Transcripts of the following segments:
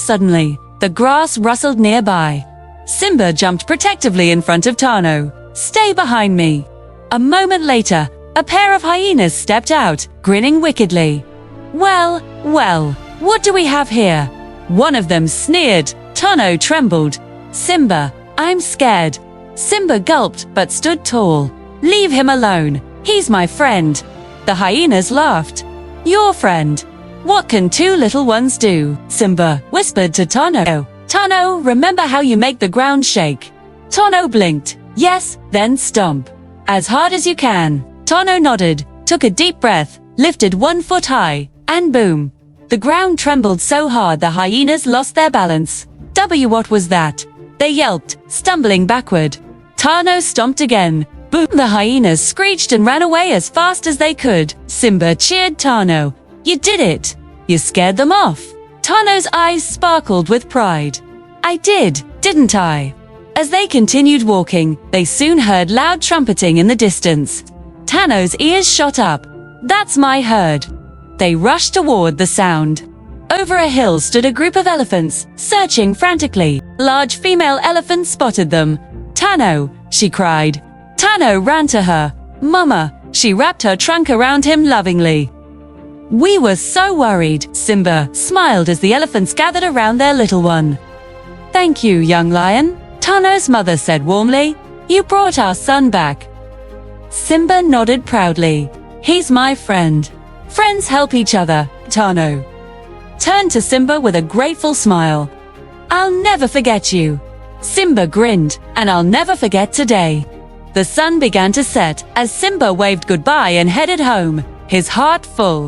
Suddenly, the grass rustled nearby. Simba jumped protectively in front of Tano. "Stay behind me." A moment later, a pair of hyenas stepped out, grinning wickedly. Well, what do we have here?" One of them sneered. Tano trembled. "Simba, I'm scared." Simba gulped but stood tall. "Leave him alone. He's my friend." The hyenas laughed. "Your friend? What can two little ones do?" Simba whispered to Tano. "Tano, remember how you make the ground shake?" Tano blinked. "Yes, then stomp. As hard as you can." Tano nodded, took a deep breath, lifted 1 foot high, and boom. The ground trembled so hard the hyenas lost their balance. What was that? They yelped, stumbling backward. Tano stomped again. Boom! The hyenas screeched and ran away as fast as they could. Simba cheered Tano. "You did it! You scared them off." Tano's eyes sparkled with pride. "I did, didn't I?" As they continued walking, they soon heard loud trumpeting in the distance. Tano's ears shot up. "That's my herd." They rushed toward the sound. Over a hill stood a group of elephants, searching frantically. Large female elephants spotted them. "Tano!" she cried. Tano ran to her. "Mama!" She wrapped her trunk around him lovingly. "We were so worried." Simba smiled as the elephants gathered around their little one. "Thank you, young lion," Tano's mother said warmly. "You brought our son back." Simba nodded proudly. "He's my friend. Friends help each other." Tano turned to Simba with a grateful smile. "I'll never forget you." Simba grinned. "And I'll never forget today." The sun began to set as Simba waved goodbye and headed home, his heart full.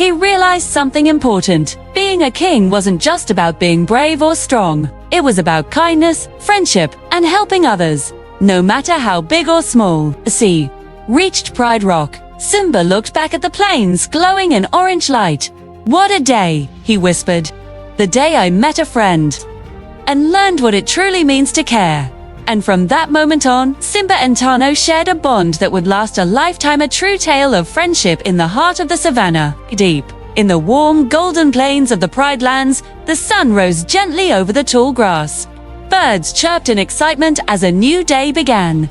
He realized something important. Being a king wasn't just about being brave or strong. It was about kindness, friendship, and helping others, no matter how big or small. Sea reached Pride Rock. Simba looked back at the plains glowing in orange light. "What a day," he whispered. "The day I met a friend and learned what it truly means to care." And from that moment on, Simba and Tano shared a bond that would last a lifetime, a true tale of friendship in the heart of the savannah. Deep in the warm, golden plains of the Pride Lands, the sun rose gently over the tall grass. Birds chirped in excitement as a new day began.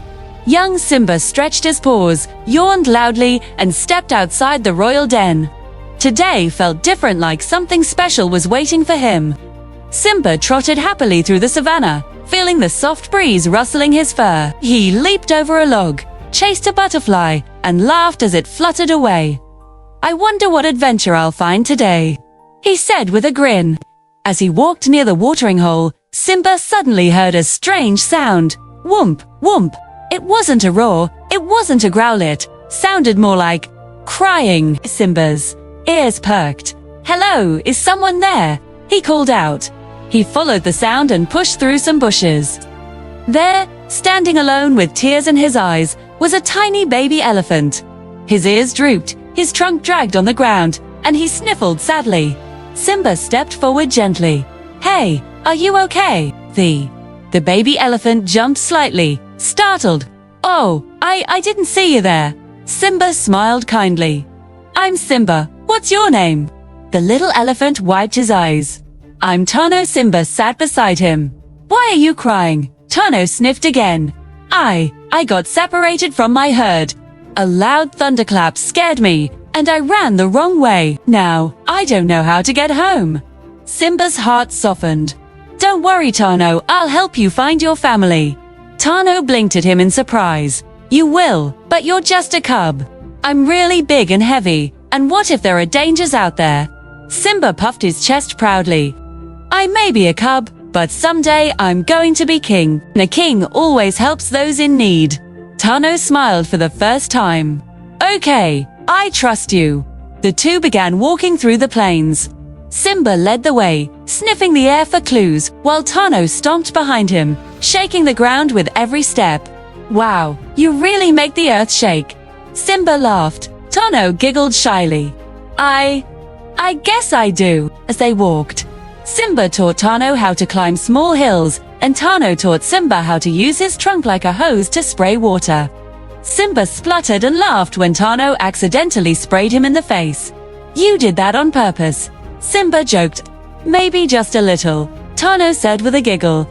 Young Simba stretched his paws, yawned loudly, and stepped outside the royal den. Today felt different, like something special was waiting for him. Simba trotted happily through the savannah, feeling the soft breeze rustling his fur. He leaped over a log, chased a butterfly, and laughed as it fluttered away. "I wonder what adventure I'll find today," he said with a grin. As he walked near the watering hole, Simba suddenly heard a strange sound. Whoomp, whoomp. It wasn't a roar, it wasn't a growl, it sounded more like crying. Simba's ears perked. "Hello, is someone there?" he called out. He followed the sound and pushed through some bushes. There, standing alone with tears in his eyes, was a tiny baby elephant. His ears drooped, his trunk dragged on the ground, and he sniffled sadly. Simba stepped forward gently. "Hey, are you okay?" The baby elephant jumped slightly, startled. "Oh, I didn't see you there." Simba smiled kindly. "I'm Simba. What's your name?" The little elephant wiped his eyes. "I'm Tano." Simba sat beside him. "Why are you crying?" Tano sniffed again. I got separated from my herd. A loud thunderclap scared me, and I ran the wrong way. Now, I don't know how to get home." Simba's heart softened. "Don't worry, Tano, I'll help you find your family." Tano blinked at him in surprise. "You will, but you're just a cub. I'm really big and heavy, and what if there are dangers out there?" Simba puffed his chest proudly. "I may be a cub, but someday I'm going to be king. And a king always helps those in need." Tano smiled for the first time. "Okay, I trust you." The two began walking through the plains. Simba led the way, sniffing the air for clues, while Tano stomped behind him, shaking the ground with every step. "Wow, you really make the earth shake." Simba laughed. Tano giggled shyly. I guess I do." As they walked, Simba taught Tano how to climb small hills, and Tano taught Simba how to use his trunk like a hose to spray water. Simba spluttered and laughed when Tano accidentally sprayed him in the face. "You did that on purpose," Simba joked. Maybe just a little, Tano said with a giggle.